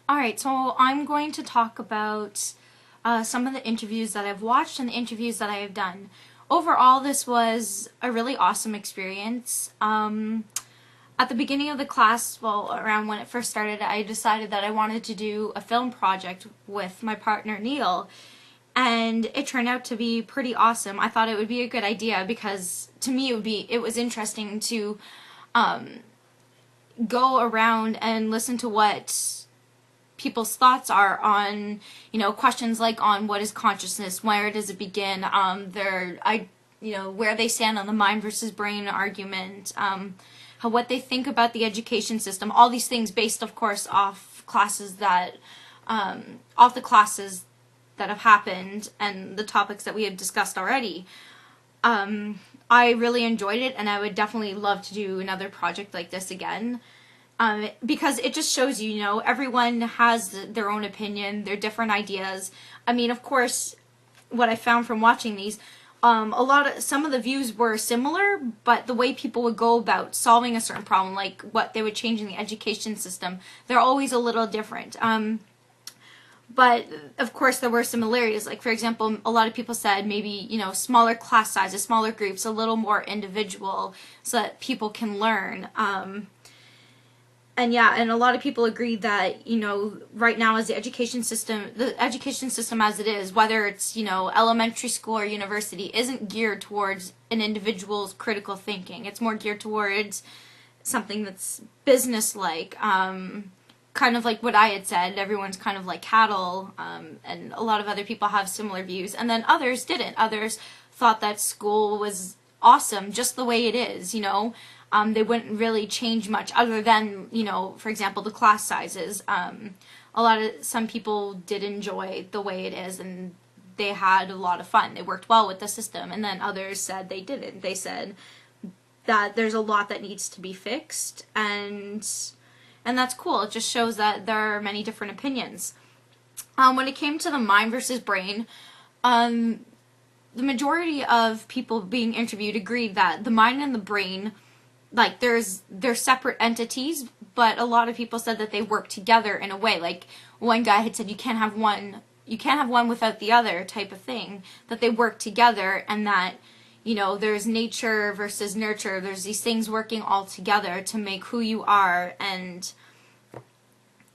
Alright, so I'm going to talk about some of the interviews that I've watched and the interviews that I have done. Overall, this was a really awesome experience. At the beginning of the class, well, around when it first started, I decided that I wanted to do a film project with my partner, Neil. And it turned out to be pretty awesome. I thought it would be a good idea because, to me, it was interesting to go around and listen to what people's thoughts are on, questions like on what is consciousness, where does it begin, where they stand on the mind versus brain argument, what they think about the education system, all these things based, of course, off the classes that have happened and the topics that we have discussed already. I really enjoyed it, and I would definitely love to do another project like this again. Because it just shows you, everyone has their own opinion, their different ideas. I mean, of course, what I found from watching these, some of the views were similar, but the way people would go about solving a certain problem, like what they would change in the education system, they're always a little different. But, of course, there were similarities. Like, for example, a lot of people said maybe, smaller class sizes, smaller groups, a little more individual so that people can learn. And a lot of people agreed that, right now as the education system as it is, whether it's, elementary school or university, isn't geared towards an individual's critical thinking. It's more geared towards something that's business-like, kind of like what I had said, everyone's kind of like cattle, and a lot of other people have similar views, and then others didn't. Others thought that school was awesome just the way it is, they wouldn't really change much other than, for example, the class sizes. Some people did enjoy the way it is, and they had a lot of fun. They worked well with the system, and then others said they didn't. They said that there's a lot that needs to be fixed, and that's cool. It just shows that there are many different opinions. When it came to the mind versus brain, the majority of people being interviewed agreed that the mind and the brain, like, they're separate entities, but a lot of people said that they work together in a way. Like, one guy had said you can't have one without the other type of thing, that they work together, and that, there's nature versus nurture. There's these things working all together to make who you are, and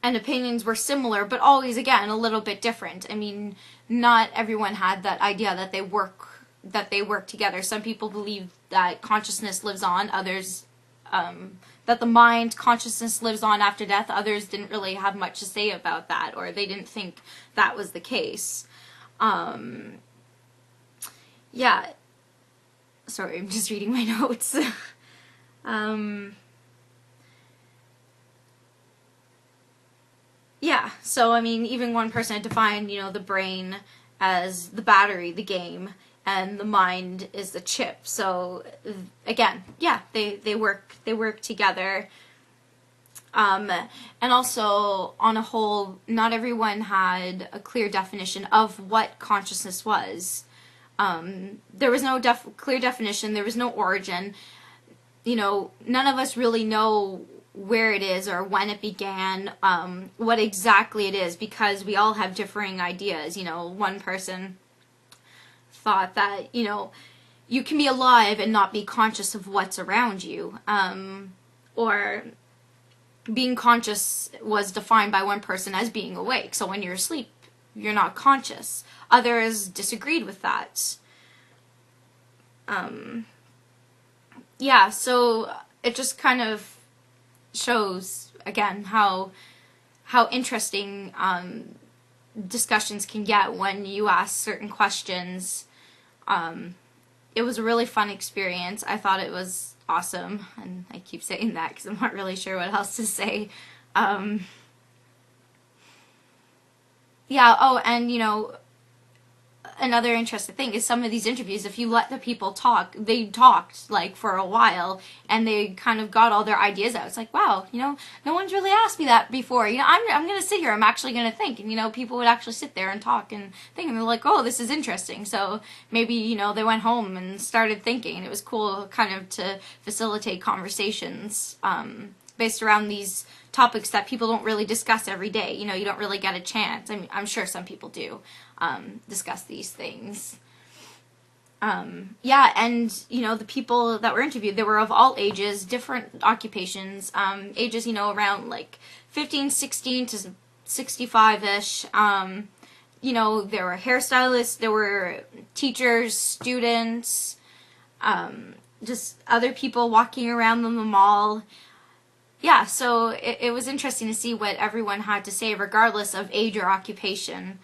opinions were similar, but always, again, a little bit different. I mean, not everyone had that idea that they work together. Some people believe that consciousness lives on, others, that the mind, consciousness lives on after death. Others didn't really have much to say about that, or they didn't think that was the case. Sorry, I'm just reading my notes. So, I mean, even one person had defined, the brain as the battery, the game, and the mind is the chip. So, again, they work together. And also, on a whole, not everyone had a clear definition of what consciousness was. There was no clear definition. There was no origin. None of us really know where it is or when it began, what exactly it is, because we all have differing ideas. One person thought that, you can be alive and not be conscious of what's around you, or being conscious was defined by one person as being awake, so when you're asleep, you're not conscious. Others disagreed with that. So it just kind of shows, again, how interesting discussions can get when you ask certain questions. It was a really fun experience. I thought it was awesome, and I keep saying that because I'm not really sure what else to say. Another interesting thing is some of these interviews, if you let the people talk, they talked, like, for a while, and they kind of got all their ideas out. It's like, wow, no one's really asked me that before. I'm going to sit here, I'm actually going to think. And, people would actually sit there and talk and think, and they're like, oh, this is interesting. So maybe, they went home and started thinking, and it was cool kind of to facilitate conversations based around these topics that people don't really discuss every day. You know, you don't really get a chance. I mean, I'm sure some people do discuss these things. Yeah, and, you know, the people that were interviewed, they were of all ages, different occupations, ages, you know, around, like, 15, 16 to 65-ish. You know, there were hairstylists, there were teachers, students, just other people walking around in the mall. Yeah, so it was interesting to see what everyone had to say, regardless of age or occupation.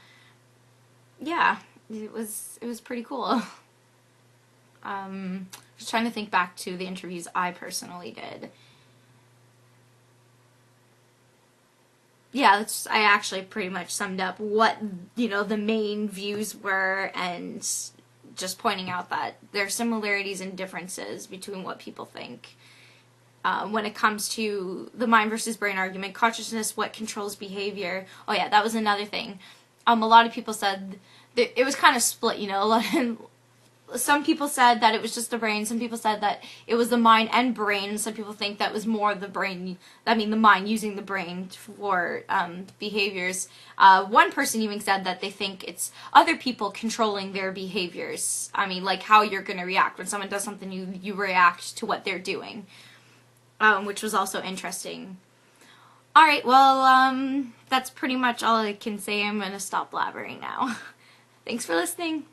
Yeah, it was pretty cool. Just trying to think back to the interviews I personally did. Yeah, I actually pretty much summed up what, you know, the main views were, and just pointing out that there are similarities and differences between what people think. When it comes to the mind versus brain argument, consciousness, what controls behavior. Oh yeah, that was another thing. A lot of people said that it was kind of split, you know. Some people said that it was just the brain. Some people said that it was the mind and brain. Some people think that was more the brain, I mean the mind using the brain for behaviors. One person even said that they think it's other people controlling their behaviors. I mean, like how you're going to react. When someone does something, you react to what they're doing, which was also interesting. Alright, well, that's pretty much all I can say. I'm going to stop blabbering now. Thanks for listening.